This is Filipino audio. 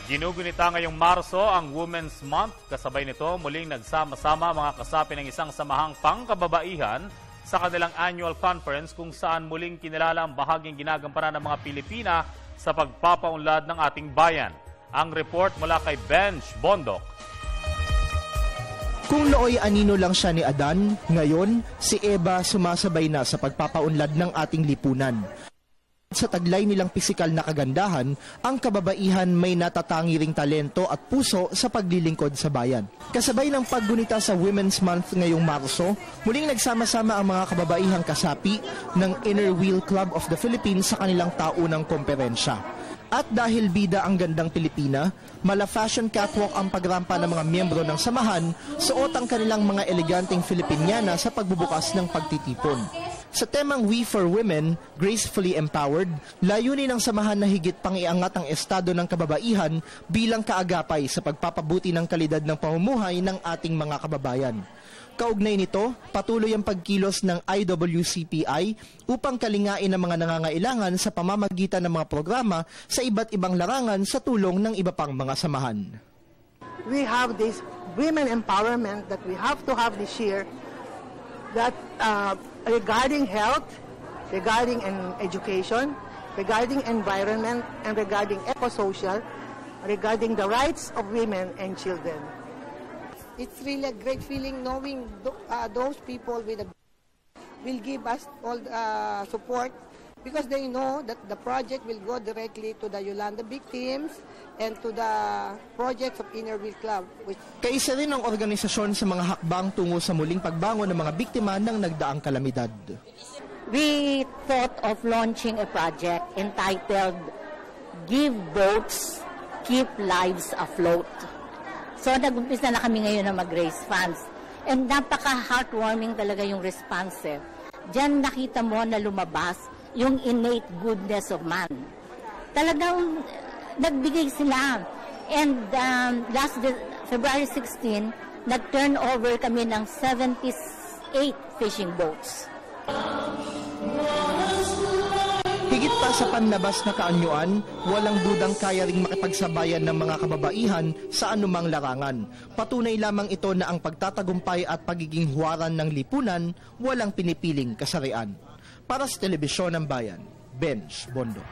Ginugunita ngayong Marso ang Women's Month. Kasabay nito, muling nagsama-sama mga kasapi ng isang samahang pangkababaihan sa kanilang annual conference kung saan muling kinilala ang bahaging ginagampanan ng mga Pilipina sa pagpapaunlad ng ating bayan. Ang report mula kay Benj Bondok. Kung nooy anino lang siya ni Adan, ngayon si Eva sumasabay na sa pagpapaunlad ng ating lipunan. Sa taglay nilang pisikal na kagandahan, ang kababaihan may natatangi ring talento at puso sa paglilingkod sa bayan. Kasabay ng paggunita sa Women's Month ngayong Marso, muling nagsama-sama ang mga kababaihang kasapi ng Inner Wheel Club of the Philippines sa kanilang taunang komperensya. At dahil bida ang gandang Pilipina, mala fashion catwalk ang pagrampa ng mga miyembro ng samahan, suot ang kanilang mga eleganteng Filipiniana sa pagbubukas ng pagtitipon. Sa temang We for Women, Gracefully Empowered, layunin ng samahan na higit pang iangat ang estado ng kababaihan bilang kaagapay sa pagpapabuti ng kalidad ng pamumuhay ng ating mga kababayan. Kaugnay nito, patuloy ang pagkilos ng IWCPI upang kalingain ang mga nangangailangan sa pamamagitan ng mga programa sa iba't ibang larangan sa tulong ng iba pang mga samahan. We have this women empowerment that we have to have this year that regarding health, regarding education, regarding environment, and regarding eco-social, regarding the rights of women and children. It's really a great feeling knowing those people will give us all support because they know that the project will go directly to the Yolanda victims and to the projects of Inner Wheel Club. Kaisa rin ang organisasyon sa mga hakbang tungo sa muling pagbangon ng mga biktima ng nagdaang kalamidad. We thought of launching a project entitled Give Boats, Keep Lives Afloat. So nag-umpisa na kami ngayon na mag-raise funds. And napaka-heartwarming talaga yung response. Diyan nakita mo na lumabas yung innate goodness of man. Talagang nagbigay sila. And last February 16, nag-turn over kami ng 78 fishing boats. Higit pa sa panlabas na kaanyuan, walang dudang kaya ring makipagsabayan ng mga kababaihan sa anumang larangan. Patunay lamang ito na ang pagtatagumpay at pagiging huwaran ng lipunan, walang pinipiling kasarian. Para sa Telebisyon ng Bayan, Benj Bondok.